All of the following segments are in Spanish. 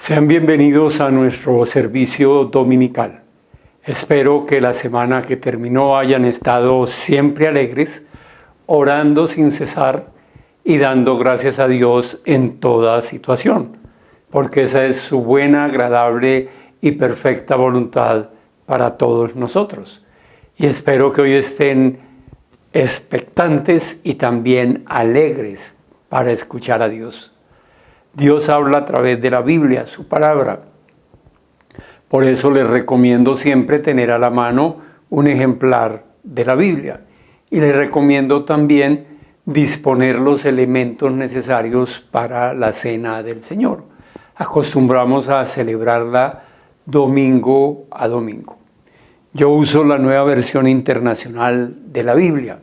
Sean bienvenidos a nuestro servicio dominical. Espero que la semana que terminó hayan estado siempre alegres, orando sin cesar y dando gracias a Dios en toda situación, porque esa es su buena, agradable y perfecta voluntad para todos nosotros. Y espero que hoy estén expectantes y también alegres para escuchar a Dios. Dios habla a través de la Biblia, su palabra. Por eso les recomiendo siempre tener a la mano un ejemplar de la Biblia. Y les recomiendo también disponer los elementos necesarios para la cena del Señor. Acostumbramos a celebrarla domingo a domingo. Yo uso la nueva versión internacional de la Biblia.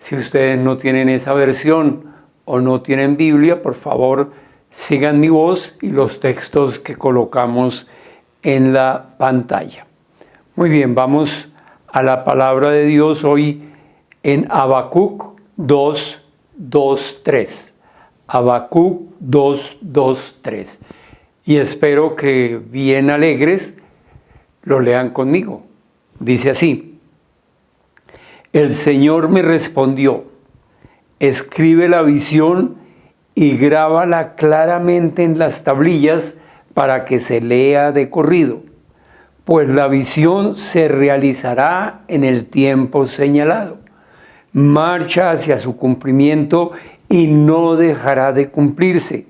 Si ustedes no tienen esa versión o no tienen Biblia, por favor, sigan mi voz y los textos que colocamos en la pantalla. Muy bien, vamos a la palabra de Dios hoy en Habacuc 2:2-3. Habacuc 2:2-3. Y espero que bien alegres lo lean conmigo. Dice así: El Señor me respondió, escribe la visión y grábala claramente en las tablillas para que se lea de corrido, pues la visión se realizará en el tiempo señalado. Marcha hacia su cumplimiento y no dejará de cumplirse.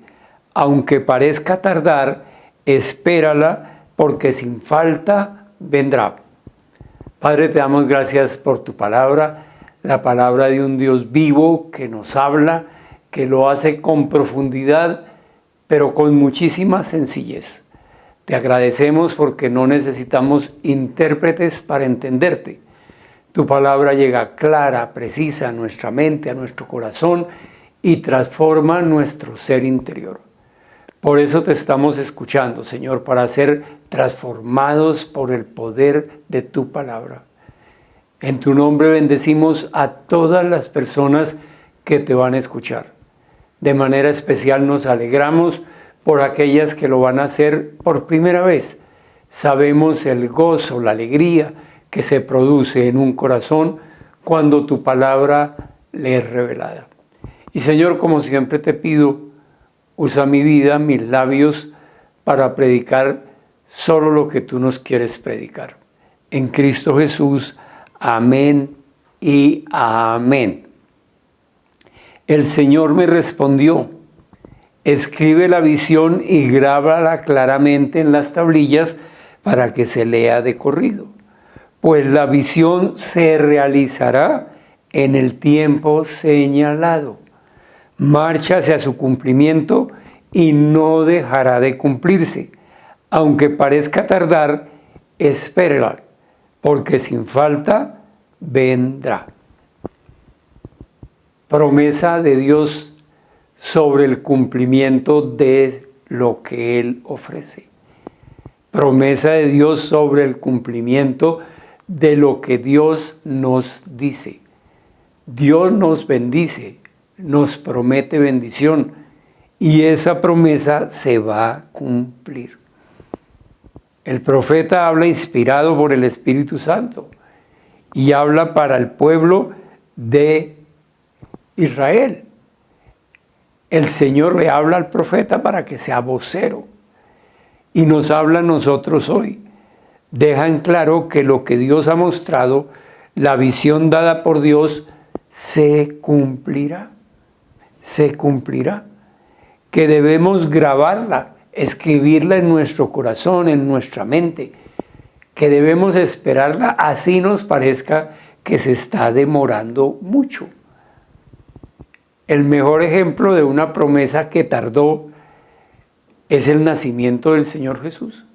Aunque parezca tardar, espérala, porque sin falta vendrá. Padre, te damos gracias por tu palabra, la palabra de un Dios vivo que nos habla, que lo hace con profundidad, pero con muchísima sencillez. Te agradecemos porque no necesitamos intérpretes para entenderte. Tu palabra llega clara, precisa a nuestra mente, a nuestro corazón y transforma nuestro ser interior. Por eso te estamos escuchando, Señor, para ser transformados por el poder de tu palabra. En tu nombre bendecimos a todas las personas que te van a escuchar. De manera especial nos alegramos por aquellas que lo van a hacer por primera vez. Sabemos el gozo, la alegría que se produce en un corazón cuando tu palabra le es revelada. Y Señor, como siempre te pido, usa mi vida, mis labios, para predicar solo lo que tú nos quieres predicar. En Cristo Jesús, amén y amén. El Señor me respondió, escribe la visión y grábala claramente en las tablillas para que se lea de corrido, pues la visión se realizará en el tiempo señalado. Marcha hacia su cumplimiento y no dejará de cumplirse. Aunque parezca tardar, espérala, porque sin falta vendrá. Promesa de Dios sobre el cumplimiento de lo que Él ofrece. Promesa de Dios sobre el cumplimiento de lo que Dios nos dice. Dios nos bendice, nos promete bendición y esa promesa se va a cumplir. El profeta habla inspirado por el Espíritu Santo y habla para el pueblo de Israel. El Señor le habla al profeta para que sea vocero y nos habla a nosotros hoy. Deja en claro que lo que Dios ha mostrado, la visión dada por Dios, se cumplirá. Se cumplirá. Que debemos grabarla, escribirla en nuestro corazón, en nuestra mente. Que debemos esperarla así nos parezca que se está demorando mucho. El mejor ejemplo de una promesa que tardó es el nacimiento del Señor Jesús.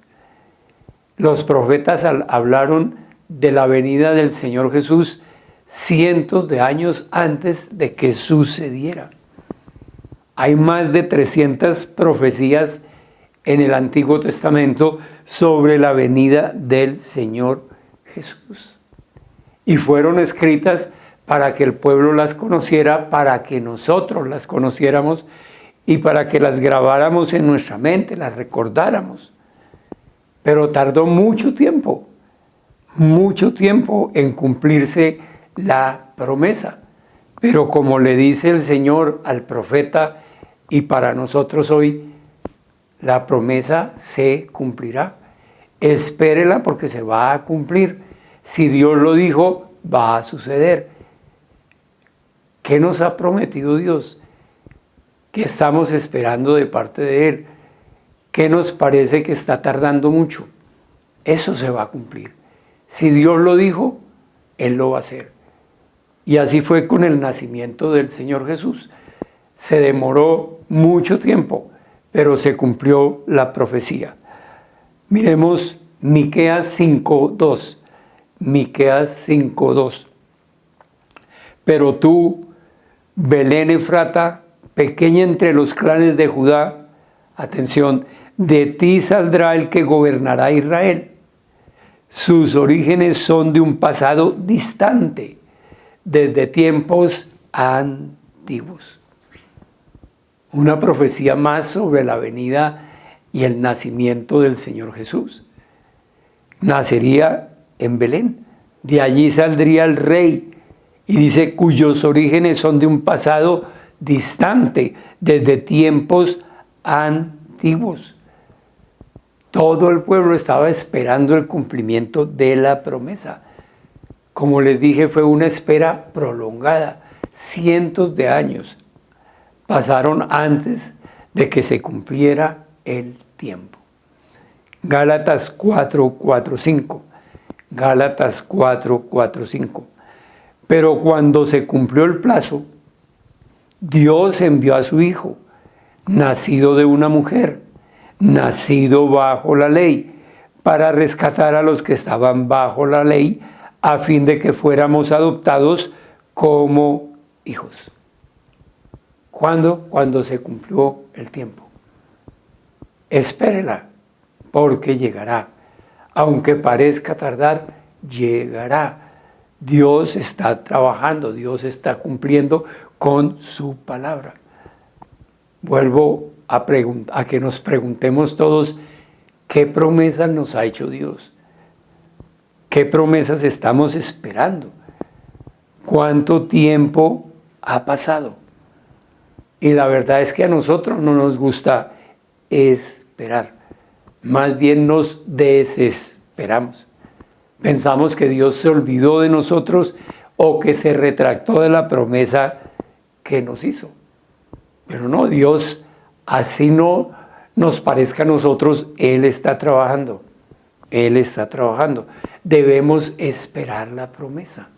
Los profetas hablaron de la venida del Señor Jesús cientos de años antes de que sucediera. Hay más de 300 profecías en el Antiguo Testamento sobre la venida del Señor Jesús. Y fueron escritas para que el pueblo las conociera, para que nosotros las conociéramos y para que las grabáramos en nuestra mente, las recordáramos. Pero tardó mucho tiempo en cumplirse la promesa. Pero como le dice el Señor al profeta y para nosotros hoy, la promesa se cumplirá. Espérela porque se va a cumplir. Si Dios lo dijo, va a suceder. ¿Qué nos ha prometido Dios? ¿Qué estamos esperando de parte de Él? ¿Qué nos parece que está tardando mucho? Eso se va a cumplir. Si Dios lo dijo, Él lo va a hacer. Y así fue con el nacimiento del Señor Jesús. Se demoró mucho tiempo, pero se cumplió la profecía. Miremos Miqueas 5:2. Miqueas 5:2. Pero tú, Belén Efrata, pequeña entre los clanes de Judá, atención, de ti saldrá el que gobernará a Israel. Sus orígenes son de un pasado distante, desde tiempos antiguos. Una profecía más sobre la venida y el nacimiento del Señor Jesús. Nacería en Belén, de allí saldría el rey, y dice cuyos orígenes son de un pasado distante, desde tiempos antiguos. Todo el pueblo estaba esperando el cumplimiento de la promesa. Como les dije, fue una espera prolongada. Cientos de años pasaron antes de que se cumpliera el tiempo. Gálatas 4:4-5. Gálatas 4:4-5. Pero cuando se cumplió el plazo, Dios envió a su Hijo, nacido de una mujer, nacido bajo la ley, para rescatar a los que estaban bajo la ley, a fin de que fuéramos adoptados como hijos. ¿Cuándo? Cuando se cumplió el tiempo. Espérela, porque llegará. Aunque parezca tardar, llegará. Dios está trabajando, Dios está cumpliendo con su palabra. Vuelvo a que nos preguntemos todos, ¿qué promesas nos ha hecho Dios? ¿Qué promesas estamos esperando? ¿Cuánto tiempo ha pasado? Y la verdad es que a nosotros no nos gusta esperar. Más bien nos desesperamos. Pensamos que Dios se olvidó de nosotros o que se retractó de la promesa que nos hizo. Pero no, Dios, así no nos parezca a nosotros, Él está trabajando. Él está trabajando. Debemos esperar la promesa.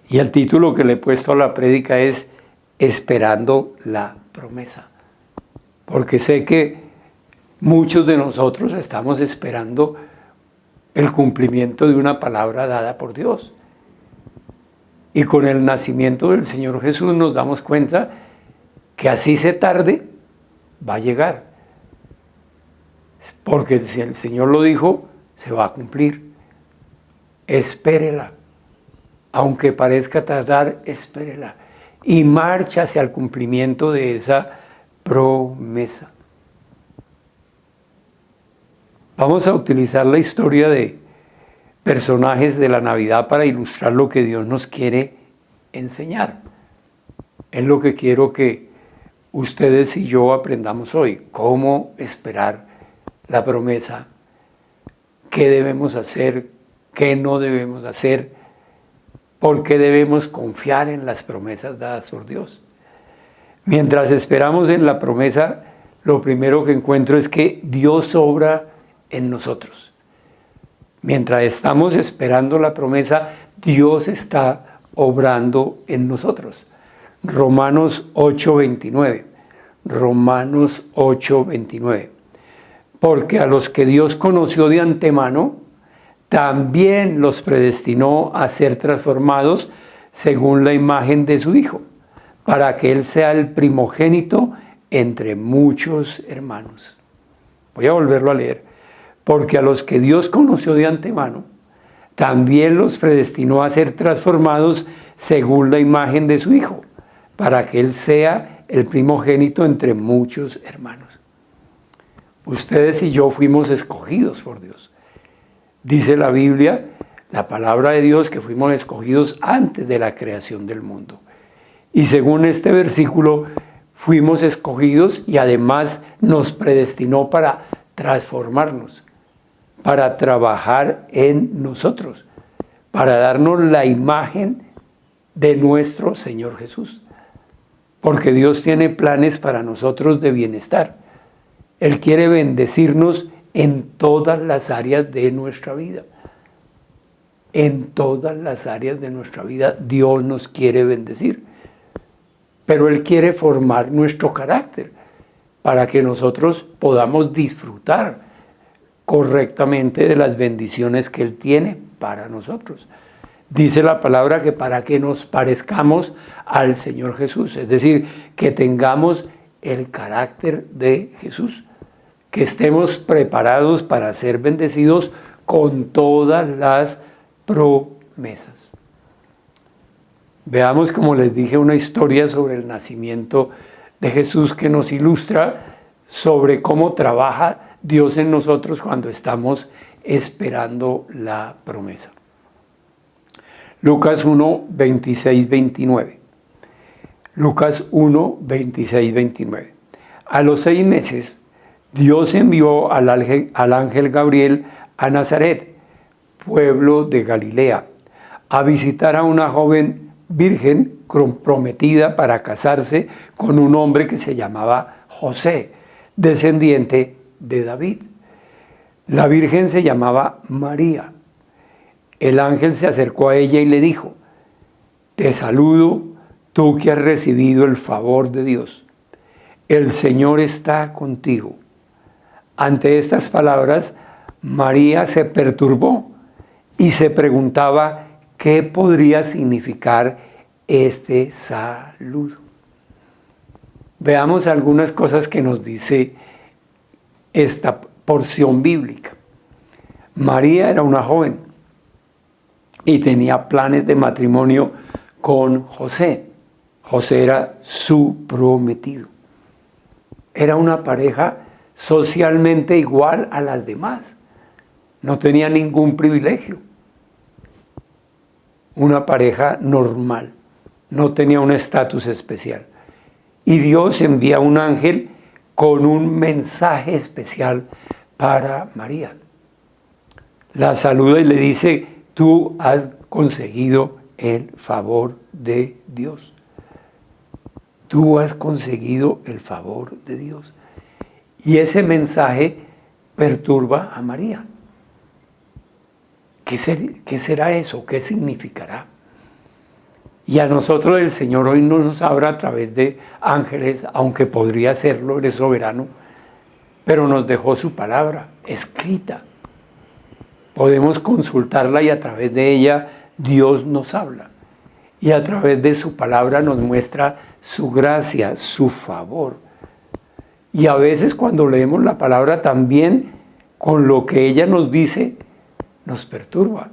Y el título que le he puesto a la prédica es Esperando la promesa. Porque sé que muchos de nosotros estamos esperando el cumplimiento de una palabra dada por Dios. Y con el nacimiento del Señor Jesús nos damos cuenta que así se tarde, va a llegar. Porque si el Señor lo dijo, se va a cumplir. Espérela. Aunque parezca tardar, espérela. Y marcha hacia el cumplimiento de esa promesa. Vamos a utilizar la historia de personajes de la Navidad para ilustrar lo que Dios nos quiere enseñar. Es lo que quiero que ustedes y yo aprendamos hoy. Cómo esperar la promesa. ¿Qué debemos hacer? ¿Qué no debemos hacer? ¿Por qué debemos confiar en las promesas dadas por Dios? Mientras esperamos en la promesa, lo primero que encuentro es que Dios obra en nosotros. Mientras estamos esperando la promesa, Dios está obrando en nosotros. Romanos 8:29. Romanos 8:29. Porque a los que Dios conoció de antemano, también los predestinó a ser transformados según la imagen de su Hijo, para que Él sea el primogénito entre muchos hermanos. Voy a volverlo a leer. Porque a los que Dios conoció de antemano, también los predestinó a ser transformados según la imagen de su Hijo, para que Él sea el primogénito entre muchos hermanos. Ustedes y yo fuimos escogidos por Dios. Dice la Biblia, la palabra de Dios, que fuimos escogidos antes de la creación del mundo. Y según este versículo, fuimos escogidos y además nos predestinó para transformarnos, para trabajar en nosotros, para darnos la imagen de nuestro Señor Jesús. Porque Dios tiene planes para nosotros de bienestar. Él quiere bendecirnos en todas las áreas de nuestra vida. En todas las áreas de nuestra vida Dios nos quiere bendecir. Pero Él quiere formar nuestro carácter para que nosotros podamos disfrutar correctamente de las bendiciones que Él tiene para nosotros. Dice la palabra que para que nos parezcamos al Señor Jesús, es decir, que tengamos el carácter de Jesús, que estemos preparados para ser bendecidos con todas las promesas. Veamos, como les dije, una historia sobre el nacimiento de Jesús que nos ilustra sobre cómo trabaja Dios en nosotros cuando estamos esperando la promesa. Lucas 1, 26, 29. Lucas 1, 26, 29. A los 6 meses, Dios envió al ángel Gabriel a Nazaret, pueblo de Galilea, a visitar a una joven virgen comprometida para casarse con un hombre que se llamaba José, descendiente de David. La virgen se llamaba María. El ángel se acercó a ella y le dijo: te saludo, tú que has recibido el favor de Dios. El Señor está contigo. Ante estas palabras, María se perturbó y se preguntaba qué podría significar este saludo. Veamos algunas cosas que nos dice esta porción bíblica. María era una joven y tenía planes de matrimonio con José. José era su prometido. Era una pareja socialmente igual a las demás. No tenía ningún privilegio. Una pareja normal. No tenía un estatus especial. Y Dios envía un ángel con un mensaje especial para María. La saluda y le dice: tú has conseguido el favor de Dios. Tú has conseguido el favor de Dios. Y ese mensaje perturba a María. ¿Qué será eso? ¿Qué significará? Y a nosotros el Señor hoy no nos habla a través de ángeles, aunque podría hacerlo, Él es soberano, pero nos dejó su palabra escrita. Podemos consultarla y a través de ella Dios nos habla. Y a través de su palabra nos muestra su gracia, su favor. Y a veces cuando leemos la palabra también, con lo que ella nos dice, nos perturba.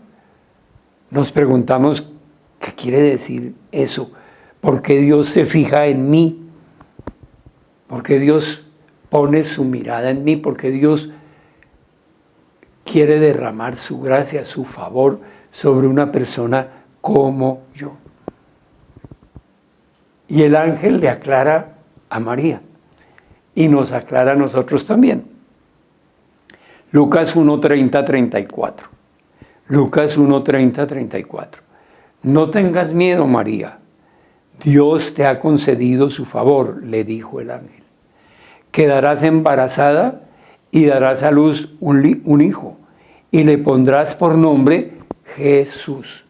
Nos preguntamos, ¿qué quiere decir eso? ¿Por qué Dios se fija en mí? ¿Por qué Dios pone su mirada en mí? ¿Por qué Dios quiere derramar su gracia, su favor sobre una persona como yo? Y el ángel le aclara a María y nos aclara a nosotros también. Lucas 1:30, 34. Lucas 1:30, 34. No tengas miedo, María. Dios te ha concedido su favor, le dijo el ángel. Quedarás embarazada y darás a luz un hijo, y le pondrás por nombre Jesús.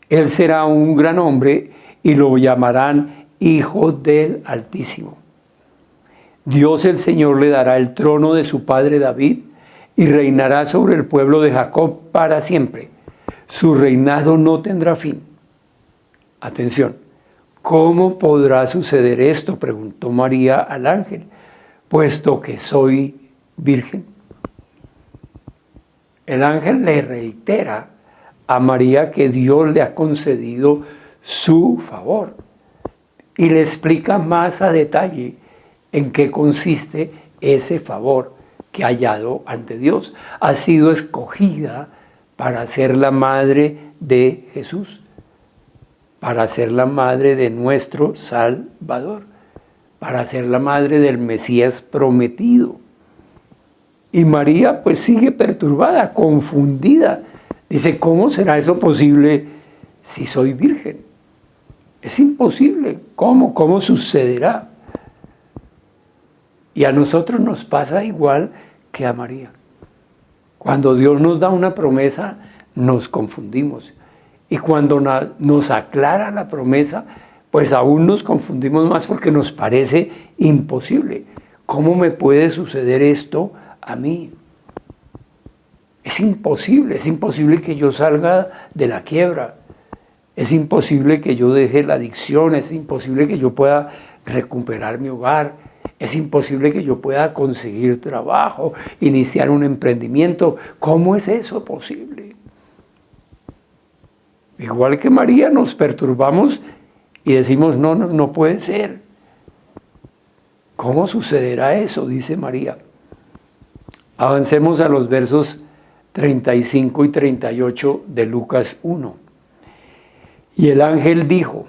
Él será un gran hombre y lo llamarán Hijo del Altísimo. Dios el Señor le dará el trono de su padre David y reinará sobre el pueblo de Jacob para siempre. Su reinado no tendrá fin. Atención, ¿cómo podrá suceder esto?, preguntó María al ángel, puesto que soy virgen. El ángel le reitera a María que Dios le ha concedido su favor. y le explica más a detalle en qué consiste ese favor que ha hallado ante Dios. Ha sido escogida para ser la madre de Jesús, para ser la madre de nuestro Salvador, para ser la madre del Mesías prometido. Y María pues sigue perturbada, confundida. Dice, ¿cómo será eso posible si soy virgen? Es imposible. ¿Cómo? ¿Cómo sucederá? Y a nosotros nos pasa igual que a María. Cuando Dios nos da una promesa, nos confundimos. Y cuando nos aclara la promesa, pues aún nos confundimos más porque nos parece imposible. ¿Cómo me puede suceder esto a mí? Es imposible que yo salga de la quiebra. Es imposible que yo deje la adicción, es imposible que yo pueda recuperar mi hogar, es imposible que yo pueda conseguir trabajo, iniciar un emprendimiento. ¿Cómo es eso posible? Igual que María, nos perturbamos y decimos, no puede ser. ¿Cómo sucederá eso? Dice María. Avancemos a los versos 35 y 38 de Lucas 1. Y el ángel dijo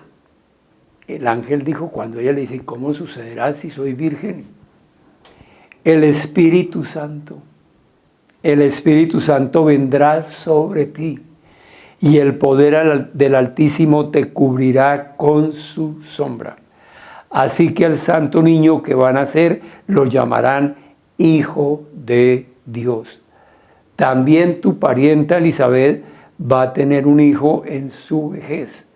cuando ella le dice, ¿cómo sucederá si soy virgen? El Espíritu Santo vendrá sobre ti y el poder del Altísimo te cubrirá con su sombra. Así que al santo niño que van a nacer lo llamarán Hijo de Dios. También tu parienta Elizabeth va a tener un hijo en su vejez.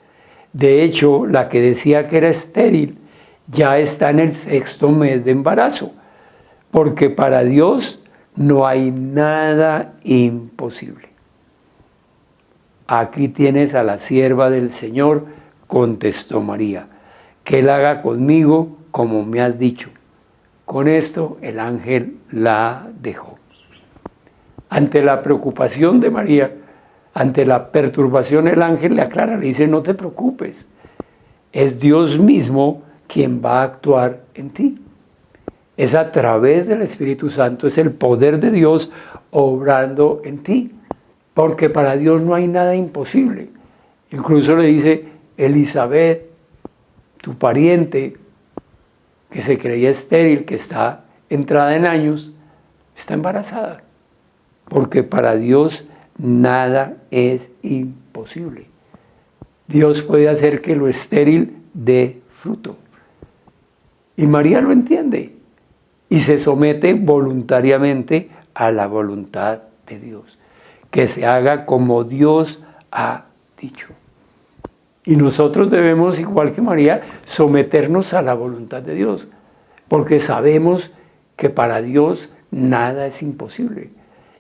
De hecho, la que decía que era estéril ya está en el 6º mes de embarazo, porque para Dios no hay nada imposible. Aquí tienes a la sierva del Señor, contestó María, que Él haga conmigo como me has dicho. Con esto el ángel la dejó. Ante la preocupación de María, ante la perturbación, el ángel le aclara, le dice, no te preocupes, es Dios mismo quien va a actuar en ti. Es a través del Espíritu Santo, es el poder de Dios obrando en ti, porque para Dios no hay nada imposible. Incluso le dice, Elizabeth, tu pariente, que se creía estéril, que está entrada en años, está embarazada, porque para Dios nada es imposible. Dios puede hacer que lo estéril dé fruto. Y María lo entiende y se somete voluntariamente a la voluntad de Dios. Que se haga como Dios ha dicho. Y nosotros debemos, igual que María, someternos a la voluntad de Dios, porque sabemos que para Dios nada es imposible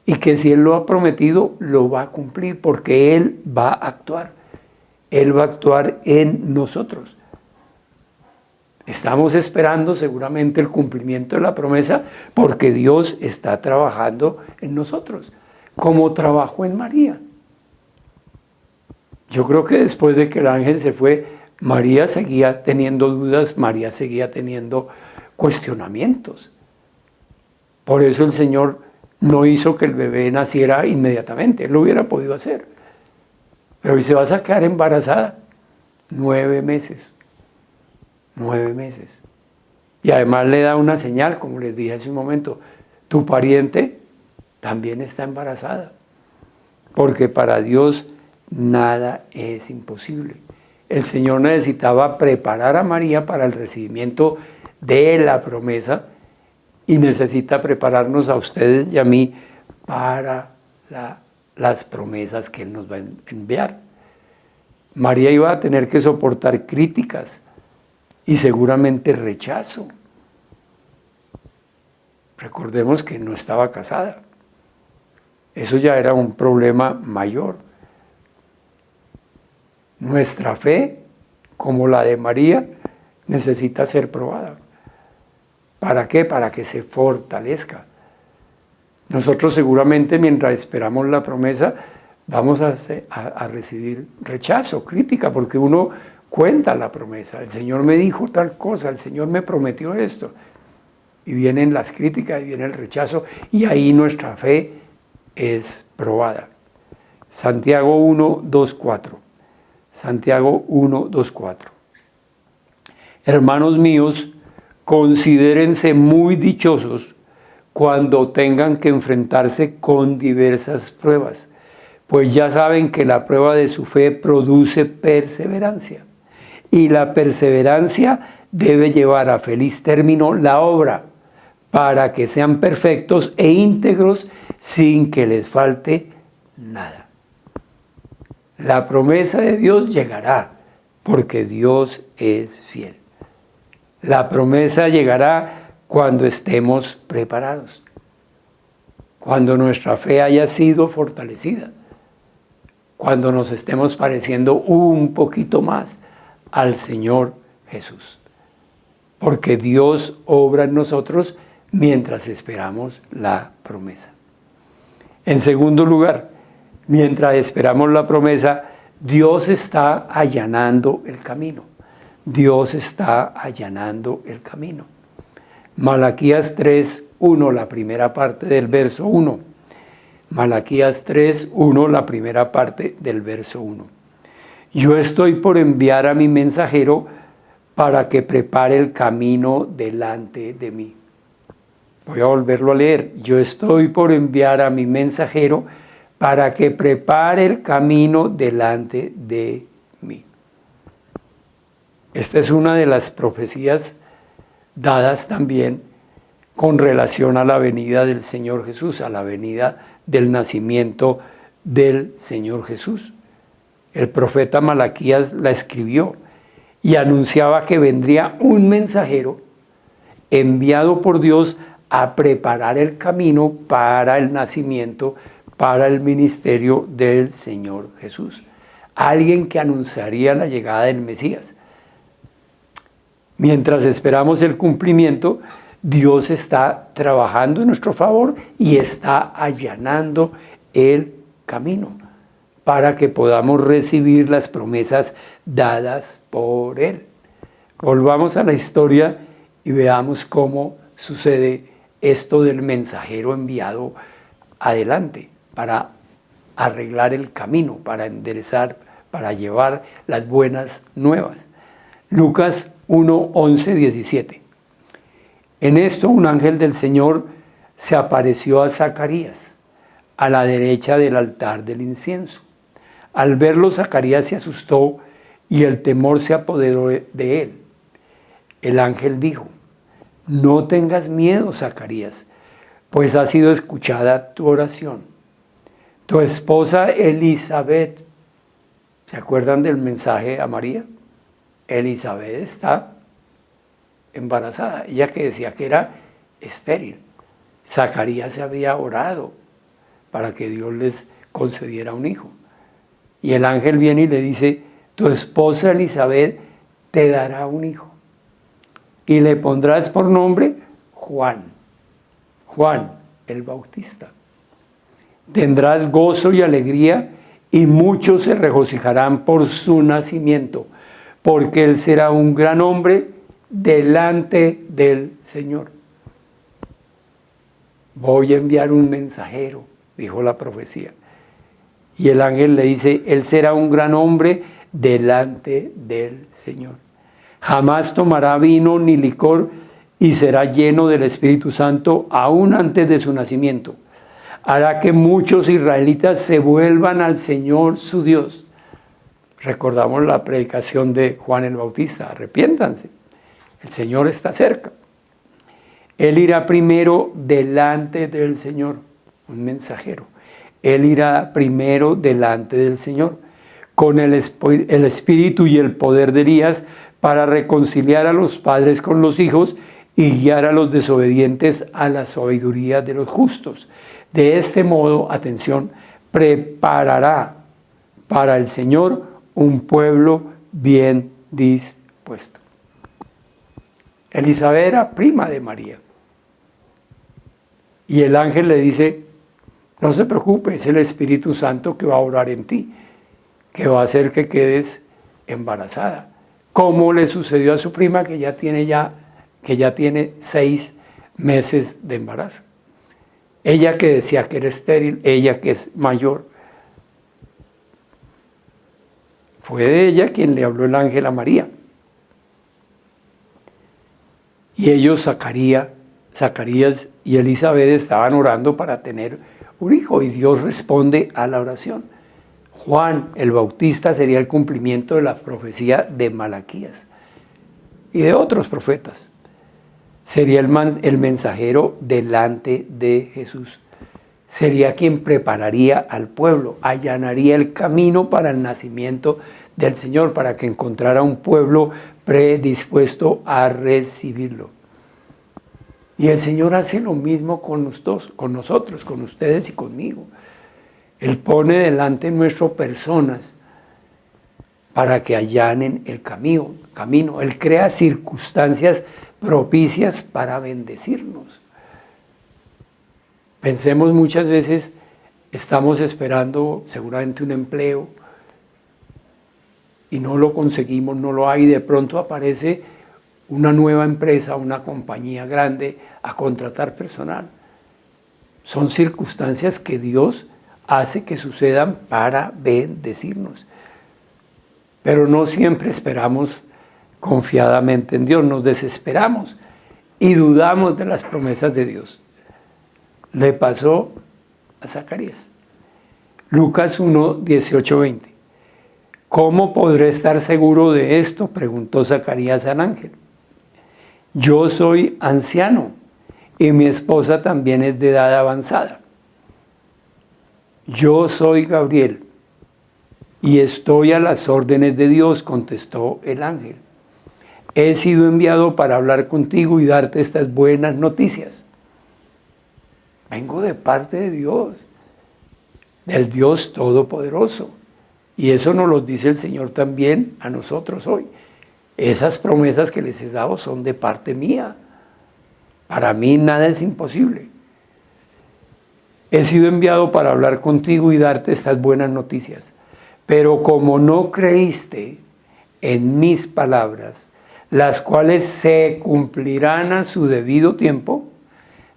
y que si Él lo ha prometido, lo va a cumplir, porque Él va a actuar. Él va a actuar en nosotros. Estamos esperando seguramente el cumplimiento de la promesa porque Dios está trabajando en nosotros, como trabajó en María. Yo creo que después de que el ángel se fue, María seguía teniendo dudas, María seguía teniendo cuestionamientos. Por eso el Señor no hizo que el bebé naciera inmediatamente, Él lo hubiera podido hacer. Pero dice, vas a quedar embarazada 9 meses. 9 meses. Y además le da una señal, como les dije hace un momento, tu pariente también está embarazada. Porque para Dios nada es imposible. El Señor necesitaba preparar a María para el recibimiento de la promesa y necesita prepararnos a ustedes y a mí para las promesas que Él nos va a enviar. María iba a tener que soportar críticas y seguramente rechazo. Recordemos que no estaba casada. Eso ya era un problema mayor. Nuestra fe, como la de María, necesita ser probada. ¿Para qué? Para que se fortalezca. Nosotros seguramente mientras esperamos la promesa vamos a recibir rechazo, crítica, porque uno cuenta la promesa. El Señor me dijo tal cosa, el Señor me prometió esto. Y vienen las críticas, y viene el rechazo, y ahí nuestra fe es probada. Santiago 1, 2, 4. Santiago 1, 2, 4. Hermanos míos, considérense muy dichosos cuando tengan que enfrentarse con diversas pruebas, pues ya saben que la prueba de su fe produce perseverancia, y la perseverancia debe llevar a feliz término la obra, para que sean perfectos e íntegros sin que les falte nada. La promesa de Dios llegará, porque Dios es fiel. La promesa llegará cuando estemos preparados, cuando nuestra fe haya sido fortalecida, cuando nos estemos pareciendo un poquito más al Señor Jesús. Porque Dios obra en nosotros mientras esperamos la promesa. En segundo lugar, mientras esperamos la promesa, Dios está allanando el camino. Dios está allanando el camino. Malaquías 3, 1, la primera parte del verso 1. Malaquías 3, 1, la primera parte del verso 1. Yo estoy por enviar a mi mensajero para que prepare el camino delante de mí. Voy a volverlo a leer. Yo estoy por enviar a mi mensajero para que prepare el camino delante de mí. Esta es una de las profecías dadas también con relación a la venida del Señor Jesús, a la venida del nacimiento del Señor Jesús. El profeta Malaquías la escribió y anunciaba que vendría un mensajero enviado por Dios a preparar el camino para el nacimiento, para el ministerio del Señor Jesús. Alguien que anunciaría la llegada del Mesías. Mientras esperamos el cumplimiento, Dios está trabajando en nuestro favor y está allanando el camino para que podamos recibir las promesas dadas por Él. Volvamos a la historia y veamos cómo sucede esto del mensajero enviado adelante para arreglar el camino, para enderezar, para llevar las buenas nuevas. Lucas 1, 11, 17. En esto un ángel del Señor se apareció a Zacarías, a la derecha del altar del incienso. Al verlo, Zacarías se asustó y el temor se apoderó de él. El ángel dijo: no tengas miedo, Zacarías, pues ha sido escuchada tu oración. Tu esposa Elizabeth, ¿se acuerdan del mensaje a María? Elizabeth está embarazada, ella que decía que era estéril. Zacarías se había orado para que Dios les concediera un hijo. Y el ángel viene y le dice: tu esposa Elizabeth te dará un hijo. Y le pondrás por nombre Juan. Juan el Bautista. Tendrás gozo y alegría, y muchos se regocijarán por su nacimiento, porque él será un gran hombre delante del Señor. Voy a enviar un mensajero, dijo la profecía. Y el ángel le dice: él será un gran hombre delante del Señor. Jamás tomará vino ni licor y será lleno del Espíritu Santo aún antes de su nacimiento. Hará que muchos israelitas se vuelvan al Señor su Dios. Recordamos la predicación de Juan el Bautista: arrepiéntanse, el Señor está cerca. Él irá primero delante del Señor, un mensajero. Él irá primero delante del Señor, con el espíritu y el poder de Elías, para reconciliar a los padres con los hijos y guiar a los desobedientes a la sabiduría de los justos. De este modo, atención, preparará para el Señor un pueblo bien dispuesto. Elizabeth era prima de María. Y el ángel le dice: no se preocupe, es el Espíritu Santo que va a orar en ti, que va a hacer que quedes embarazada. como le sucedió a su prima que ya tiene 6 meses de embarazo. Ella que decía que era estéril, ella que es mayor. Fue de ella quien le habló el ángel a María. Y ellos, Zacarías y Elizabeth, estaban orando para tener un hijo, y Dios responde a la oración. Juan el Bautista sería el cumplimiento de la profecía de Malaquías y de otros profetas. Sería el mensajero delante de Jesús. Sería quien prepararía al pueblo, allanaría el camino para el nacimiento del Señor, para que encontrara un pueblo predispuesto a recibirlo. Y el Señor hace lo mismo con nosotros, con ustedes y conmigo. Él pone delante nuestro personas para que allanen el camino. Él crea circunstancias propicias para bendecirnos. Pensemos, muchas veces estamos esperando seguramente un empleo y no lo conseguimos, no lo hay, y de pronto aparece una nueva empresa, una compañía grande a contratar personal. Son circunstancias que Dios hace que sucedan para bendecirnos. Pero no siempre esperamos confiadamente en Dios, nos desesperamos y dudamos de las promesas de Dios. Le pasó a Zacarías. Lucas 1, 18, 20. ¿Cómo podré estar seguro de esto?, preguntó Zacarías al ángel. Yo soy anciano y mi esposa también es de edad avanzada. Yo soy Gabriel y estoy a las órdenes de Dios, contestó el ángel. He sido enviado para hablar contigo y darte estas buenas noticias. Vengo de parte de Dios, del Dios Todopoderoso. Y eso nos lo dice el Señor también a nosotros hoy. Esas promesas que les he dado son de parte mía. Para mí nada es imposible. He sido enviado para hablar contigo y darte estas buenas noticias. Pero como no creíste en mis palabras, las cuales se cumplirán a su debido tiempo,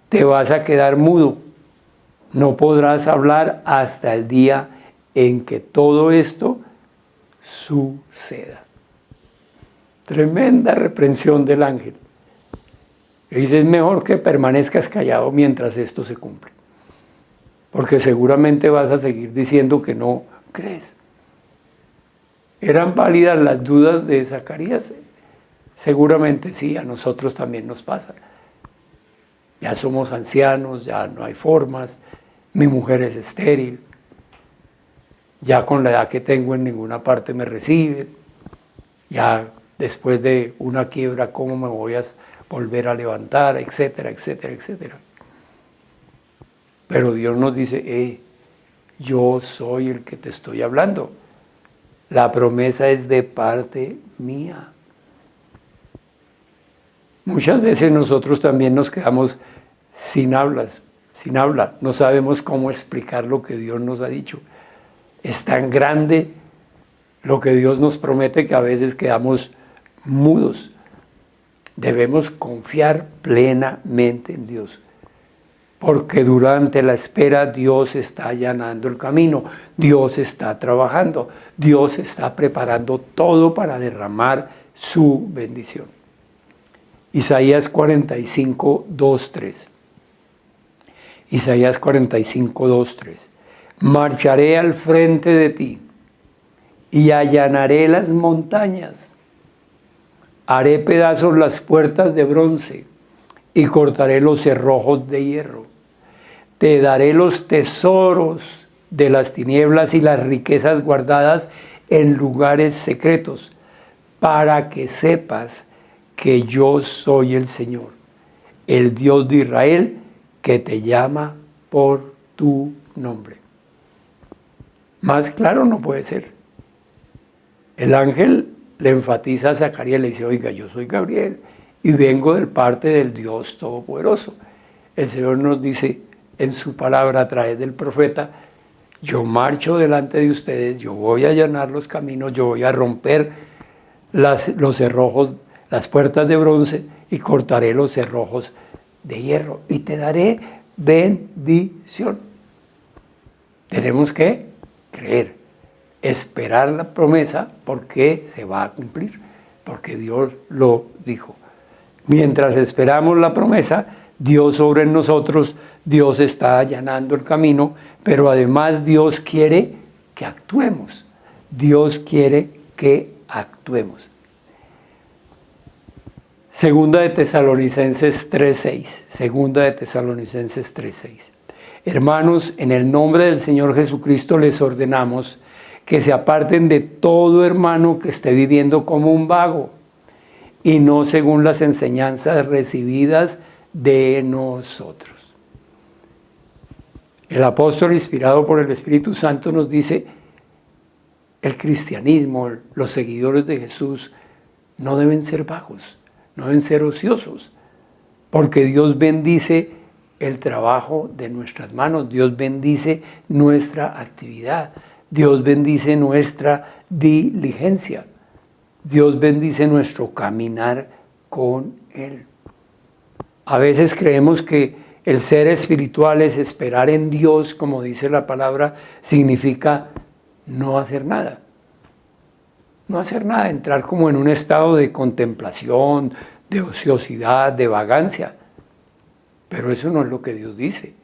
te vas a quedar mudo. No podrás hablar hasta el día en que todo esto suceda. Tremenda reprensión del ángel. Le dice, es mejor que permanezcas callado mientras esto se cumple, porque seguramente vas a seguir diciendo que no crees. ¿Eran válidas las dudas de Zacarías? Seguramente sí, a nosotros también nos pasa. Ya somos ancianos, ya no hay formas, mi mujer es estéril, ya con la edad que tengo en ninguna parte me reciben, ya después de una quiebra, ¿cómo me voy a volver a levantar? Etcétera, etcétera, etcétera. Pero Dios nos dice, yo soy el que te estoy hablando. La promesa es de parte mía. Muchas veces nosotros también nos quedamos sin habla, no sabemos cómo explicar lo que Dios nos ha dicho. Es tan grande lo que Dios nos promete que a veces quedamos mudos. Debemos confiar plenamente en Dios, porque durante la espera Dios está allanando el camino, Dios está trabajando, Dios está preparando todo para derramar su bendición. Isaías 45, 2, 3. Isaías 45, 2, 3. Marcharé al frente de ti y allanaré las montañas. Haré pedazos las puertas de bronce y cortaré los cerrojos de hierro. Te daré los tesoros de las tinieblas y las riquezas guardadas en lugares secretos, para que sepas que yo soy el Señor, el Dios de Israel, que te llama por tu nombre. Más claro no puede ser. El ángel le enfatiza a Zacarías, le dice, oiga, yo soy Gabriel y vengo de parte del Dios Todopoderoso. El Señor nos dice en su palabra a través del profeta, yo marcho delante de ustedes, yo voy a allanar los caminos, yo voy a romper los cerrojos, las puertas de bronce y cortaré los cerrojos de hierro y te daré bendición. Tenemos que creer, esperar la promesa porque se va a cumplir, porque Dios lo dijo. Mientras esperamos la promesa, Dios obra en nosotros, Dios está allanando el camino, pero además Dios quiere que actuemos. Dios quiere que actuemos. Segunda de Tesalonicenses 3:6. Segunda de Tesalonicenses 3:6. Hermanos, en el nombre del Señor Jesucristo les ordenamos que se aparten de todo hermano que esté viviendo como un vago y no según las enseñanzas recibidas de nosotros. El apóstol, inspirado por el Espíritu Santo, nos dice: el cristianismo, los seguidores de Jesús, no deben ser vagos, no deben ser ociosos, porque Dios bendice el trabajo de nuestras manos, Dios bendice nuestra actividad, Dios bendice nuestra diligencia, Dios bendice nuestro caminar con Él. A veces creemos que el ser espiritual es esperar en Dios, como dice la palabra, significa no hacer nada. No hacer nada, entrar como en un estado de contemplación, de ociosidad, de vagancia. Pero eso no es lo que Dios dice.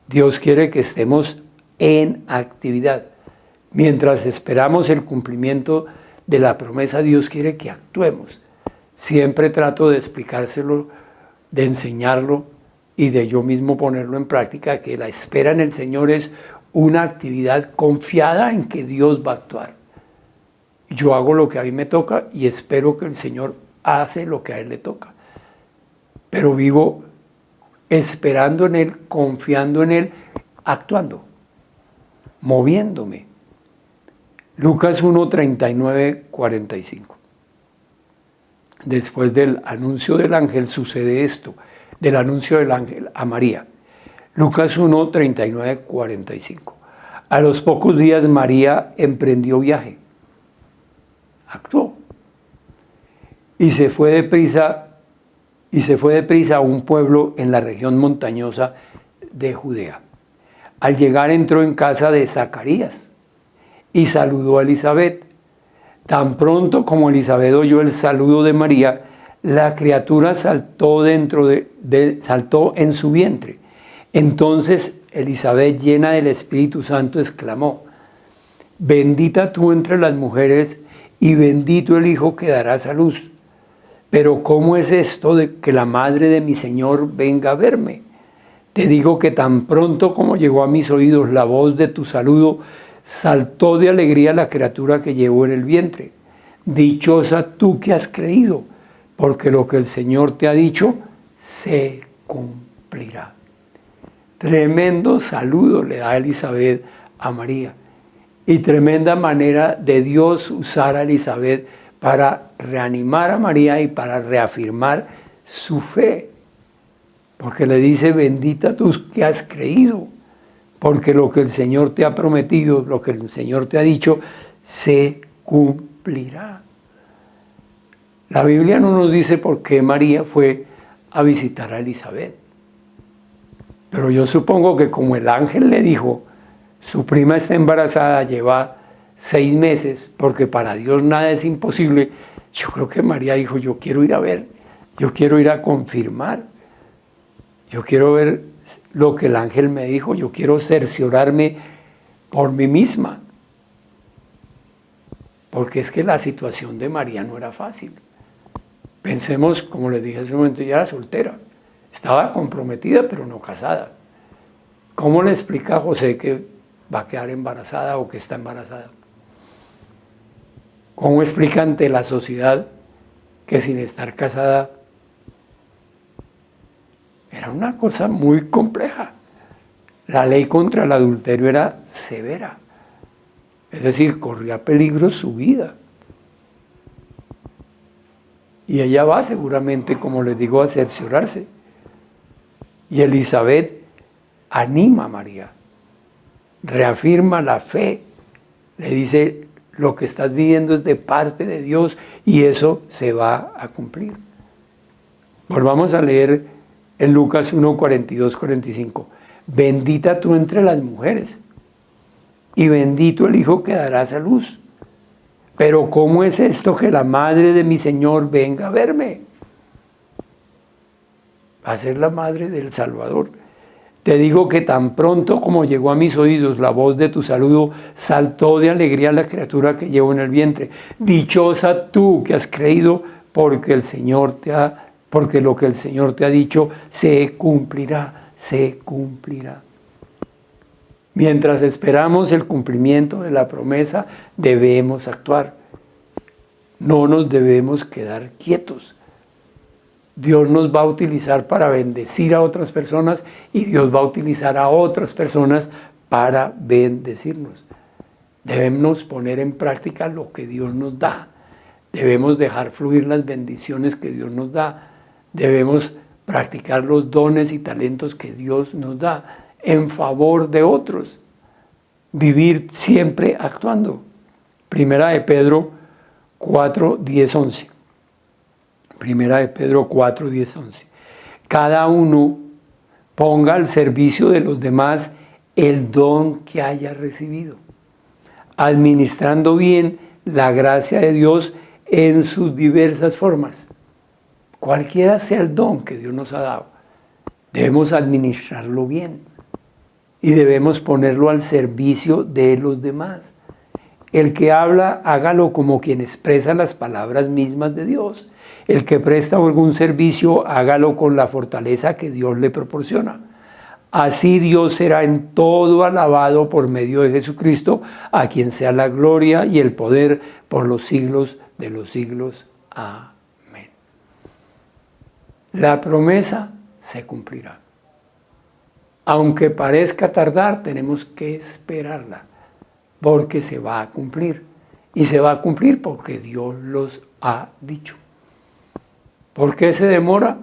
Dios quiere que estemos en actividad. Mientras esperamos el cumplimiento de la promesa, Dios quiere que actuemos. Siempre trato de explicárselo, de enseñarlo y de yo mismo ponerlo en práctica, que la espera en el Señor es una actividad confiada en que Dios va a actuar. Yo hago lo que a mí me toca y espero que el Señor hace lo que a Él le toca. Pero vivo esperando en Él, confiando en Él, actuando, moviéndome. Lucas 1, 39, 45. Después del anuncio del ángel sucede esto, del anuncio del ángel a María. Lucas 1, 39, 45. A los pocos días María emprendió viaje, actuó y se fue deprisa a un pueblo en la región montañosa de Judea. Al llegar entró en casa de Zacarías y saludó a Elizabeth. Tan pronto como Elizabeth oyó el saludo de María, la criatura saltó saltó en su vientre. Entonces Elizabeth, llena del Espíritu Santo, exclamó: bendita tú entre las mujeres y bendito el hijo que darás a luz. Pero ¿cómo es esto de que la madre de mi Señor venga a verme? Te digo que tan pronto como llegó a mis oídos la voz de tu saludo, saltó de alegría la criatura que llevó en el vientre. Dichosa tú que has creído, porque lo que el Señor te ha dicho se cumplirá. Tremendo saludo le da Elizabeth a María. Y tremenda manera de Dios usar a Elizabeth para reanimar a María y para reafirmar su fe. Porque le dice: bendita tú que has creído, porque lo que el Señor te ha prometido, lo que el Señor te ha dicho, se cumplirá. La Biblia no nos dice por qué María fue a visitar a Elizabeth. Pero yo supongo que como el ángel le dijo, su prima está embarazada, lleva 6 meses, porque para Dios nada es imposible, yo creo que María dijo: yo quiero ir a ver, yo quiero ir a confirmar, yo quiero ver lo que el ángel me dijo, yo quiero cerciorarme por mí misma. Porque es que la situación de María no era fácil. Pensemos, como les dije hace un momento, ella era soltera, estaba comprometida pero no casada. ¿Cómo le explica a José que va a quedar embarazada o que está embarazada? ¿Cómo explica ante la sociedad que sin estar casada? Era una cosa muy compleja. La ley contra el adulterio era severa. Es decir, corría peligro su vida. Y ella va seguramente, como les digo, a cerciorarse. Y Elizabeth anima a María, reafirma la fe, le dice: Lo que estás viviendo es de parte de Dios y eso se va a cumplir. Volvamos a leer en Lucas 1, 42, 45. Bendita tú entre las mujeres y bendito el hijo que darás a luz. Pero ¿cómo es esto que la madre de mi Señor venga a verme? Va a ser la madre del Salvador. Te digo que tan pronto como llegó a mis oídos la voz de tu saludo, saltó de alegría la criatura que llevo en el vientre. Dichosa tú que has creído, porque lo que el Señor te ha dicho se cumplirá, se cumplirá. Mientras esperamos el cumplimiento de la promesa, debemos actuar. No nos debemos quedar quietos. Dios nos va a utilizar para bendecir a otras personas y Dios va a utilizar a otras personas para bendecirnos. Debemos poner en práctica lo que Dios nos da. Debemos dejar fluir las bendiciones que Dios nos da. Debemos practicar los dones y talentos que Dios nos da en favor de otros. Vivir siempre actuando. Primera de Pedro 4, 10, 11. Primera de Pedro 4, 10, 11. Cada uno ponga al servicio de los demás el don que haya recibido, administrando bien la gracia de Dios en sus diversas formas. Cualquiera sea el don que Dios nos ha dado, debemos administrarlo bien y debemos ponerlo al servicio de los demás. El que habla, hágalo como quien expresa las palabras mismas de Dios. El que presta algún servicio, hágalo con la fortaleza que Dios le proporciona. Así Dios será en todo alabado por medio de Jesucristo, a quien sea la gloria y el poder por los siglos de los siglos. Amén. La promesa se cumplirá. Aunque parezca tardar, tenemos que esperarla, porque se va a cumplir. Y se va a cumplir porque Dios los ha dicho. ¿Por qué se demora?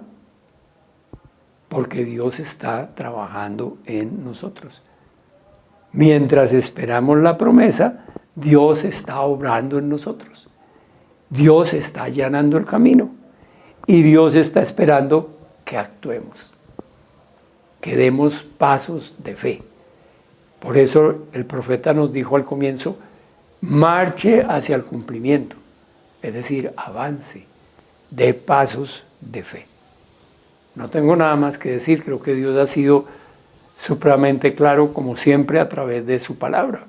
Porque Dios está trabajando en nosotros. Mientras esperamos la promesa, Dios está obrando en nosotros. Dios está allanando el camino y Dios está esperando que actuemos, que demos pasos de fe. Por eso el profeta nos dijo al comienzo, marche hacia el cumplimiento, es decir, avance, dé pasos de fe. No tengo nada más que decir, creo que Dios ha sido supremamente claro, como siempre, a través de su palabra.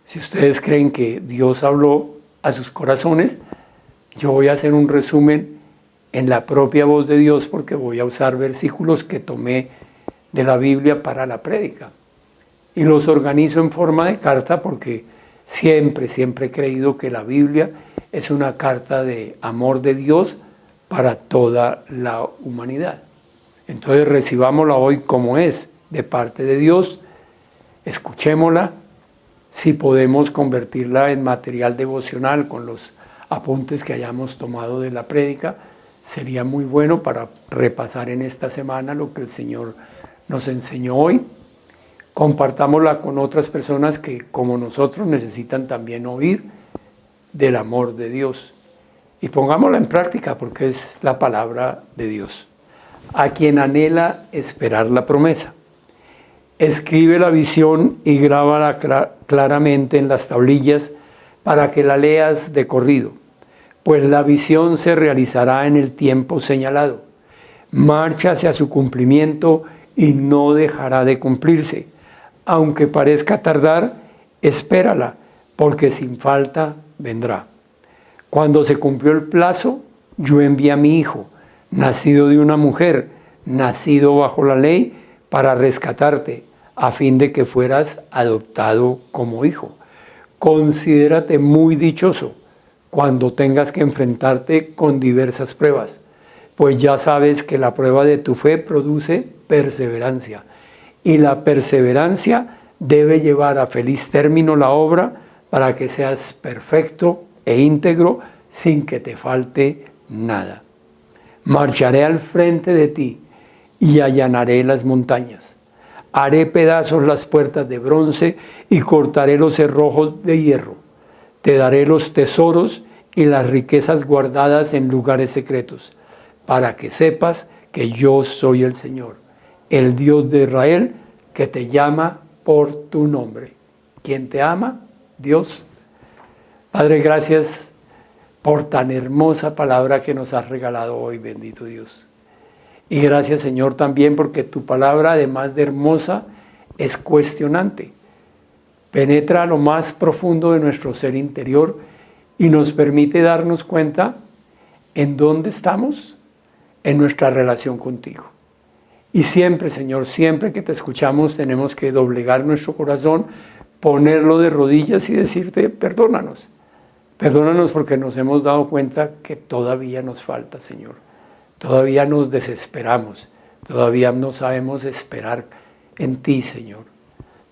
Si ustedes creen que Dios habló a sus corazones, yo voy a hacer un resumen en la propia voz de Dios, porque voy a usar versículos que tomé de la Biblia para la prédica. Y los organizo en forma de carta porque siempre he creído que la Biblia es una carta de amor de Dios para toda la humanidad. Entonces recibámosla hoy como es, de parte de Dios, escuchémosla, si podemos convertirla en material devocional con los apuntes que hayamos tomado de la prédica, sería muy bueno para repasar en esta semana lo que el Señor nos enseñó hoy. Compartámosla con otras personas que, como nosotros, necesitan también oír del amor de Dios. Y pongámosla en práctica porque es la palabra de Dios. A quien anhela esperar la promesa, escribe la visión y grábala claramente en las tablillas para que la leas de corrido, pues la visión se realizará en el tiempo señalado. Marcha hacia su cumplimiento y no dejará de cumplirse. Aunque parezca tardar, espérala, porque sin falta vendrá. Cuando se cumplió el plazo, yo envié a mi hijo, nacido de una mujer, nacido bajo la ley, para rescatarte, a fin de que fueras adoptado como hijo. Considérate muy dichoso cuando tengas que enfrentarte con diversas pruebas, pues ya sabes que la prueba de tu fe produce perseverancia, y la perseverancia debe llevar a feliz término la obra para que seas perfecto e íntegro sin que te falte nada. Marcharé al frente de ti y allanaré las montañas. Haré pedazos las puertas de bronce y cortaré los cerrojos de hierro. Te daré los tesoros y las riquezas guardadas en lugares secretos, para que sepas que yo soy el Señor, el Dios de Israel, que te llama por tu nombre. ¿Quién te ama? Dios. Padre, gracias por tan hermosa palabra que nos has regalado hoy, bendito Dios. Y gracias, Señor, también porque tu palabra, además de hermosa, es cuestionante. Penetra a lo más profundo de nuestro ser interior y nos permite darnos cuenta en dónde estamos en nuestra relación contigo. Y siempre, Señor, siempre que te escuchamos tenemos que doblegar nuestro corazón, ponerlo de rodillas y decirte, perdónanos. Perdónanos porque nos hemos dado cuenta que todavía nos falta, Señor. Todavía nos desesperamos, todavía no sabemos esperar en ti, Señor.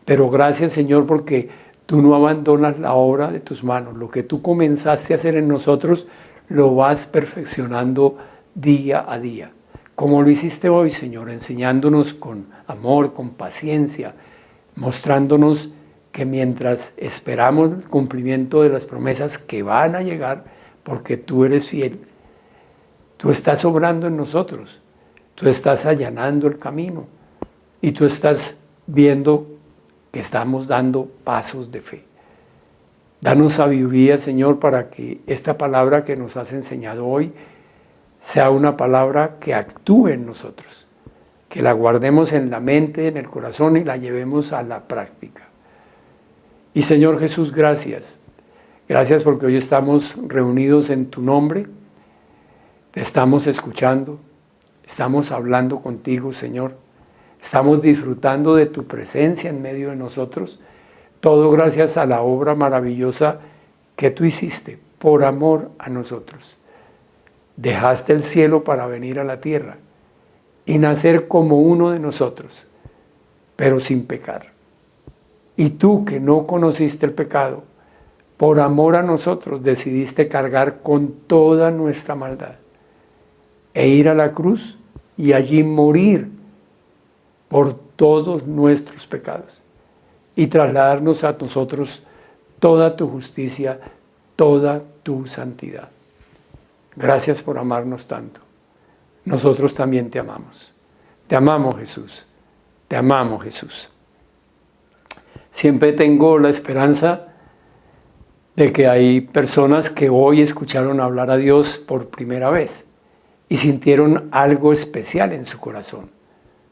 Pero gracias, Señor, porque tú no abandonas la obra de tus manos. Lo que tú comenzaste a hacer en nosotros, lo vas perfeccionando día a día. Como lo hiciste hoy, Señor, enseñándonos con amor, con paciencia, mostrándonos que mientras esperamos el cumplimiento de las promesas que van a llegar, porque tú eres fiel, tú estás obrando en nosotros, tú estás allanando el camino y tú estás viendo que estamos dando pasos de fe. Danos sabiduría, Señor, para que esta palabra que nos has enseñado hoy sea una palabra que actúe en nosotros, que la guardemos en la mente, en el corazón y la llevemos a la práctica. Y Señor Jesús, gracias. Gracias porque hoy estamos reunidos en tu nombre. Te estamos escuchando, estamos hablando contigo, Señor. Estamos disfrutando de tu presencia en medio de nosotros. Todo gracias a la obra maravillosa que tú hiciste por amor a nosotros. Dejaste el cielo para venir a la tierra y nacer como uno de nosotros, pero sin pecar. Y tú que no conociste el pecado, por amor a nosotros decidiste cargar con toda nuestra maldad e ir a la cruz y allí morir por todos nuestros pecados y trasladarnos a nosotros toda tu justicia, toda tu santidad. Gracias por amarnos tanto. Nosotros también te amamos. Te amamos, Jesús. Te amamos, Jesús. Siempre tengo la esperanza de que hay personas que hoy escucharon hablar a Dios por primera vez y sintieron algo especial en su corazón,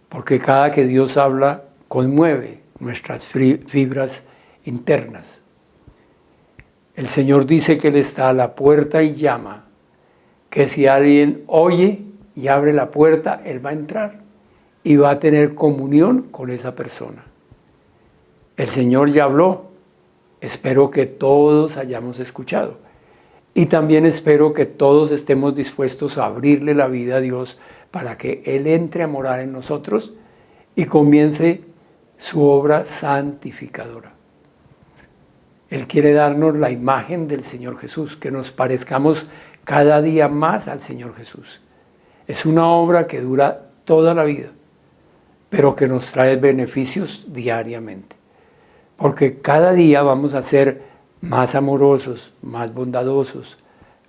porque cada que Dios habla conmueve nuestras fibras internas. El Señor dice que Él está a la puerta y llama, que si alguien oye y abre la puerta, Él va a entrar y va a tener comunión con esa persona. El Señor ya habló, espero que todos hayamos escuchado y también espero que todos estemos dispuestos a abrirle la vida a Dios para que Él entre a morar en nosotros y comience su obra santificadora. Él quiere darnos la imagen del Señor Jesús, que nos parezcamos cada día más al Señor Jesús. Es una obra que dura toda la vida, pero que nos trae beneficios diariamente. Porque cada día vamos a ser más amorosos, más bondadosos,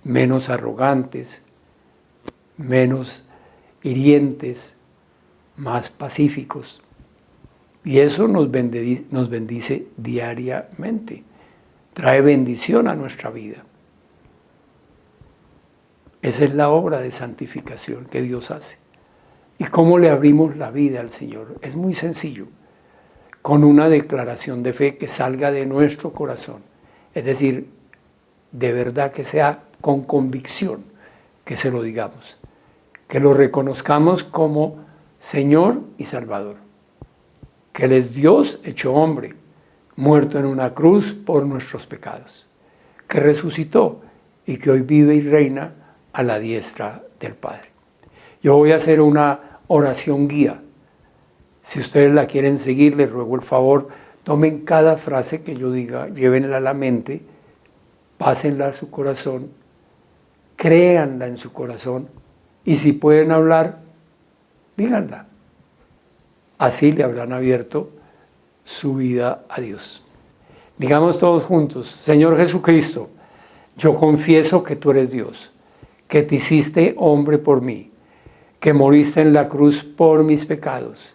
menos arrogantes, menos hirientes, más pacíficos. Y eso nos bendice diariamente. Trae bendición a nuestra vida. Esa es la obra de santificación que Dios hace. ¿Y cómo le abrimos la vida al Señor? Es muy sencillo. Con una declaración de fe que salga de nuestro corazón. Es decir, de verdad que sea con convicción que se lo digamos. Que lo reconozcamos como Señor y Salvador. Que Él es Dios hecho hombre, muerto en una cruz por nuestros pecados. Que resucitó y que hoy vive y reina a la diestra del Padre. Yo voy a hacer una oración guía. Si ustedes la quieren seguir, les ruego el favor, tomen cada frase que yo diga, llévenla a la mente, pásenla a su corazón, créanla en su corazón y si pueden hablar, díganla. así le habrán abierto su vida a Dios. Digamos todos juntos: Señor Jesucristo, yo confieso que tú eres Dios, que te hiciste hombre por mí, que moriste en la cruz por mis pecados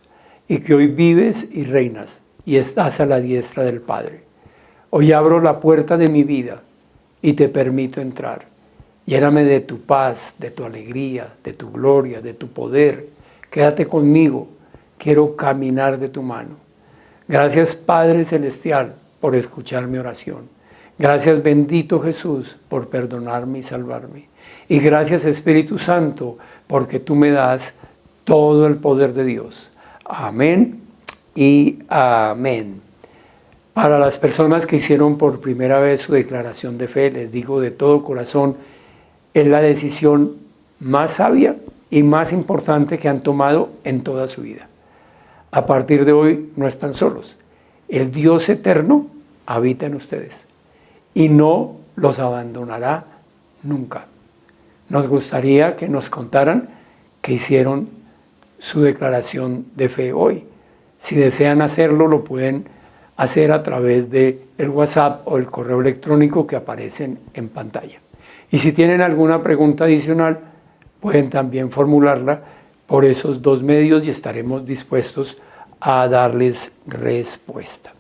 y que hoy vives y reinas y estás a la diestra del Padre. Hoy abro la puerta de mi vida y te permito entrar. Lléname de tu paz, de tu alegría, de tu gloria, de tu poder. Quédate conmigo, quiero caminar de tu mano. Gracias, Padre Celestial, por escuchar mi oración. Gracias, bendito Jesús, por perdonarme y salvarme. Y gracias, Espíritu Santo, porque tú me das todo el poder de Dios. Amén y amén. Para las personas que hicieron por primera vez su declaración de fe, les digo de todo corazón, es la decisión más sabia y más importante que han tomado en toda su vida. A partir de hoy no están solos. El Dios eterno habita en ustedes y no los abandonará nunca. Nos gustaría que nos contaran que hicieron su declaración de fe hoy. Si desean hacerlo, lo pueden hacer a través del WhatsApp o el correo electrónico que aparecen en pantalla. Y si tienen alguna pregunta adicional, pueden también formularla por esos dos medios y estaremos dispuestos a darles respuesta.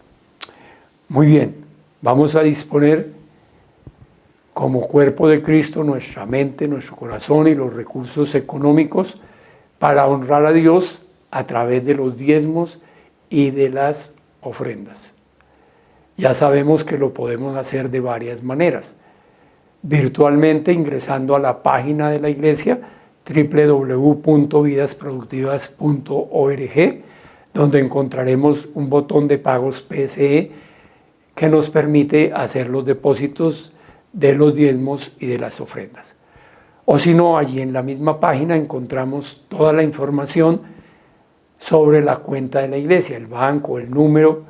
Muy bien, vamos a disponer como cuerpo de Cristo nuestra mente, nuestro corazón y los recursos económicos para honrar a Dios a través de los diezmos y de las ofrendas. Ya sabemos que lo podemos hacer de varias maneras. Virtualmente ingresando a la página de la iglesia www.vidasproductivas.org, donde encontraremos un botón de pagos PSE que nos permite hacer los depósitos de los diezmos y de las ofrendas. O si no, allí en la misma página encontramos toda la información sobre la cuenta de la iglesia, el banco, el número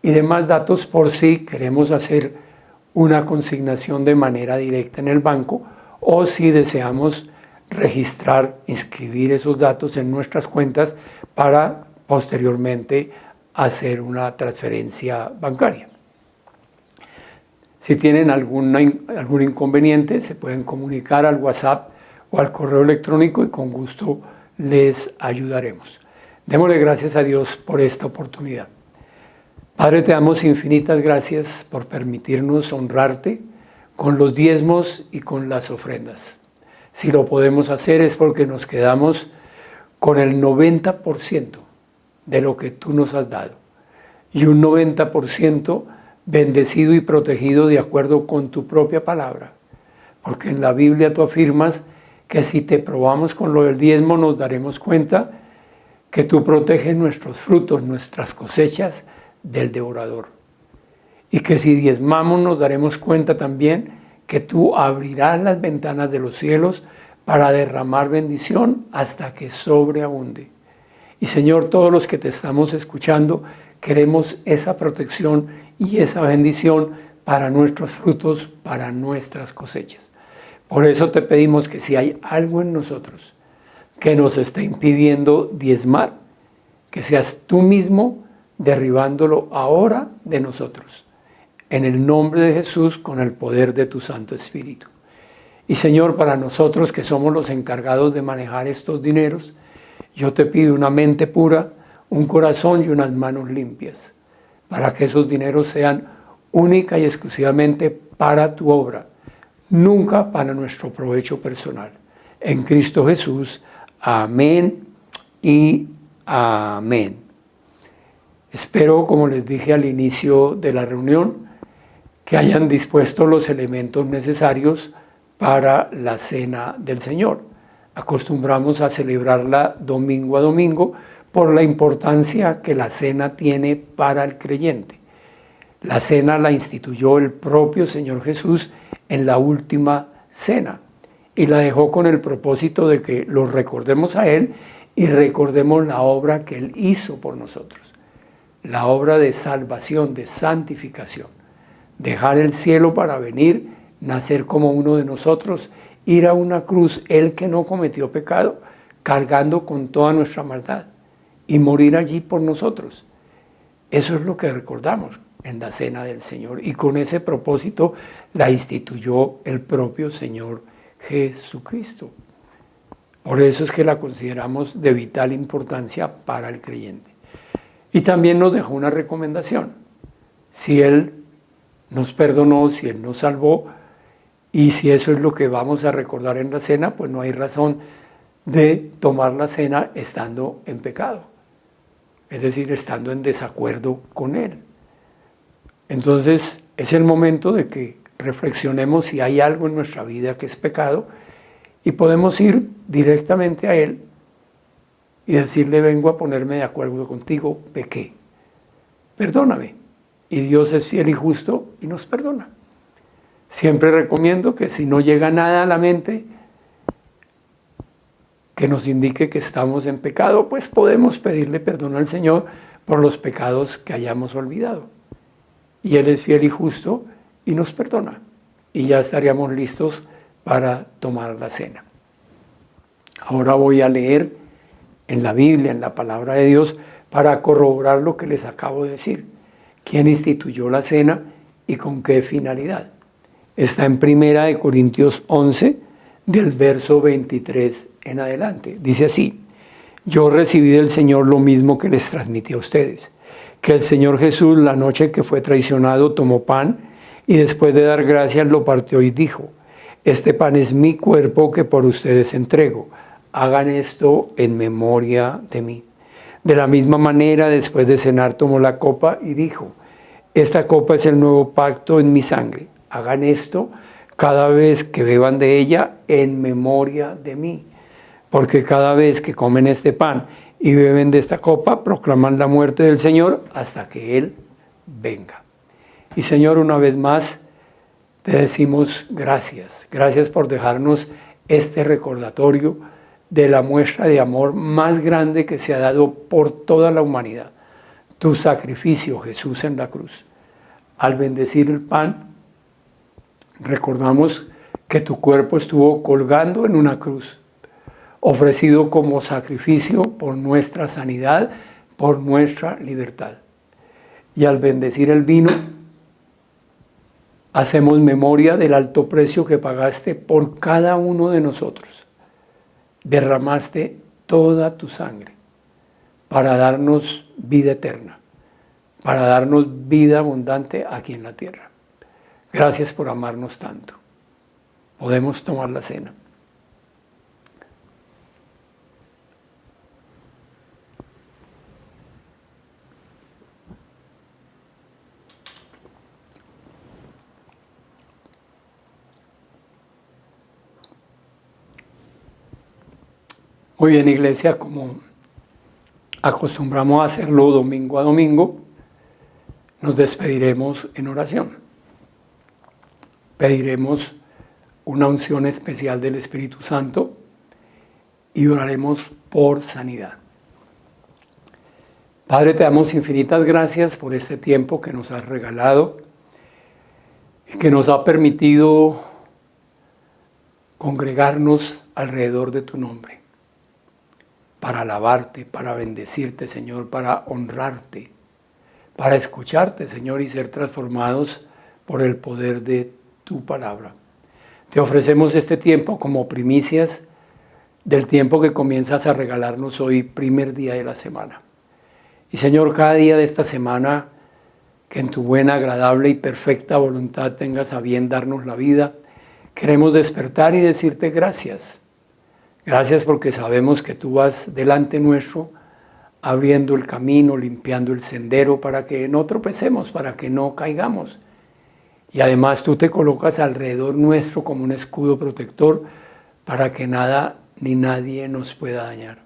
y demás datos por si queremos hacer una consignación de manera directa en el banco o si deseamos registrar, inscribir esos datos en nuestras cuentas para posteriormente hacer una transferencia bancaria. Si tienen algún inconveniente, se pueden comunicar al WhatsApp o al correo electrónico y con gusto les ayudaremos. Démosle gracias a Dios por esta oportunidad. Padre, te damos infinitas gracias por permitirnos honrarte con los diezmos y con las ofrendas. Si lo podemos hacer es porque nos quedamos con el 90% de lo que tú nos has dado y un 90% bendecido y protegido de acuerdo con tu propia palabra. Porque en la Biblia tú afirmas que si te probamos con lo del diezmo nos daremos cuenta que tú proteges nuestros frutos, nuestras cosechas del devorador. Y que si diezmamos nos daremos cuenta también que tú abrirás las ventanas de los cielos para derramar bendición hasta que sobreabunde. Y Señor, todos los que te estamos escuchando, queremos esa protección y esa bendición para nuestros frutos, para nuestras cosechas. Por eso te pedimos que si hay algo en nosotros que nos esté impidiendo diezmar, que seas tú mismo derribándolo ahora de nosotros. En el nombre de Jesús, con el poder de tu Santo Espíritu. Y Señor, para nosotros que somos los encargados de manejar estos dineros, yo te pido una mente pura, un corazón y unas manos limpias, para que esos dineros sean única y exclusivamente para tu obra, nunca para nuestro provecho personal. En Cristo Jesús, amén y amén. Espero, como les dije al inicio de la reunión, que hayan dispuesto los elementos necesarios para la cena del Señor. Acostumbramos a celebrarla domingo a domingo por la importancia que la cena tiene para el creyente. La cena la instituyó el propio Señor Jesús en la última cena y la dejó con el propósito de que lo recordemos a Él y recordemos la obra que Él hizo por nosotros. La obra de salvación, de santificación. Dejar el cielo para venir, nacer como uno de nosotros, ir a una cruz, Él que no cometió pecado, cargando con toda nuestra maldad. y morir allí por nosotros. Eso es lo que recordamos en la Cena del Señor, y con ese propósito la instituyó el propio Señor Jesucristo. Por eso es que la consideramos de vital importancia para el creyente. Y también nos dejó una recomendación. Si Él nos perdonó, si Él nos salvó, y si eso es lo que vamos a recordar en la cena, pues no hay razón de tomar la cena estando en pecado, es decir, estando en desacuerdo con Él. Entonces es el momento de que reflexionemos si hay algo en nuestra vida que es pecado, y podemos ir directamente a Él y decirle: vengo a ponerme de acuerdo contigo, pequé, perdóname. Y Dios es fiel y justo y nos perdona. Siempre recomiendo que si no llega nada a la mente que nos indique que estamos en pecado, pues podemos pedirle perdón al Señor por los pecados que hayamos olvidado. Y Él es fiel y justo y nos perdona. Y ya estaríamos listos para tomar la cena. Ahora voy a leer en la Biblia, en la palabra de Dios, para corroborar lo que les acabo de decir. ¿Quién instituyó la cena y con qué finalidad? Está en 1 Corintios 11, del verso 23 en adelante. Dice así: yo recibí del Señor lo mismo que les transmití a ustedes, que el Señor Jesús, la noche que fue traicionado, tomó pan y después de dar gracias lo partió y dijo: este pan es mi cuerpo que por ustedes entrego. Hagan esto en memoria de mí. De la misma manera, después de cenar, tomó la copa y dijo: esta copa es el nuevo pacto en mi sangre. Hagan esto cada vez que beban de ella en memoria de mí. Porque cada vez que comen este pan y beben de esta copa, proclaman la muerte del Señor hasta que Él venga. Y Señor, una vez más, te decimos gracias. Gracias por dejarnos este recordatorio de la muestra de amor más grande que se ha dado por toda la humanidad. Tu sacrificio, Jesús, en la cruz. Al bendecir el pan, recordamos que tu cuerpo estuvo colgando en una cruz, ofrecido como sacrificio por nuestra sanidad, por nuestra libertad. Y al bendecir el vino, hacemos memoria del alto precio que pagaste por cada uno de nosotros. Derramaste toda tu sangre para darnos vida eterna, para darnos vida abundante aquí en la tierra. Gracias por amarnos tanto. Podemos tomar la cena. Muy bien, iglesia, como acostumbramos a hacerlo domingo a domingo, nos despediremos en oración. Pediremos una unción especial del Espíritu Santo y oraremos por sanidad. Padre, te damos infinitas gracias por este tiempo que nos has regalado y que nos ha permitido congregarnos alrededor de tu nombre, para alabarte, para bendecirte, Señor, para honrarte, para escucharte, Señor, y ser transformados por el poder de tu palabra. Te ofrecemos este tiempo como primicias del tiempo que comienzas a regalarnos hoy, primer día de la semana. Y Señor, cada día de esta semana, que en tu buena, agradable y perfecta voluntad tengas a bien darnos la vida, queremos despertar y decirte gracias. Gracias porque sabemos que tú vas delante nuestro, abriendo el camino, limpiando el sendero para que no tropecemos, para que no caigamos. Y además tú te colocas alrededor nuestro como un escudo protector para que nada ni nadie nos pueda dañar.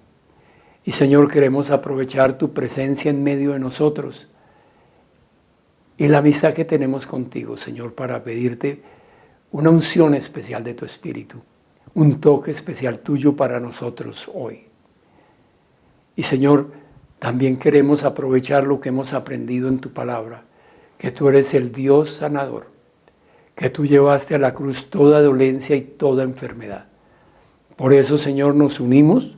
Y Señor, queremos aprovechar tu presencia en medio de nosotros y la amistad que tenemos contigo, Señor, para pedirte una unción especial de tu Espíritu, un toque especial tuyo para nosotros hoy. Y Señor, también queremos aprovechar lo que hemos aprendido en tu palabra, que tú eres el Dios sanador, que tú llevaste a la cruz toda dolencia y toda enfermedad. Por eso, Señor, nos unimos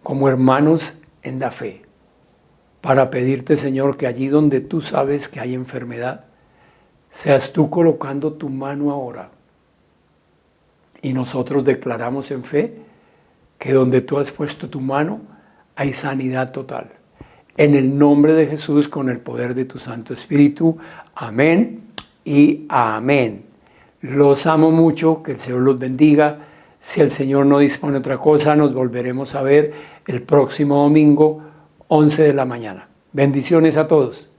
como hermanos en la fe, para pedirte, Señor, que allí donde tú sabes que hay enfermedad, seas tú colocando tu mano ahora. Y nosotros declaramos en fe que donde tú has puesto tu mano hay sanidad total. En el nombre de Jesús, con el poder de tu Santo Espíritu. Amén y amén. Los amo mucho, que el Señor los bendiga. Si el Señor no dispone otra cosa, nos volveremos a ver el próximo domingo, 11 de la mañana. Bendiciones a todos.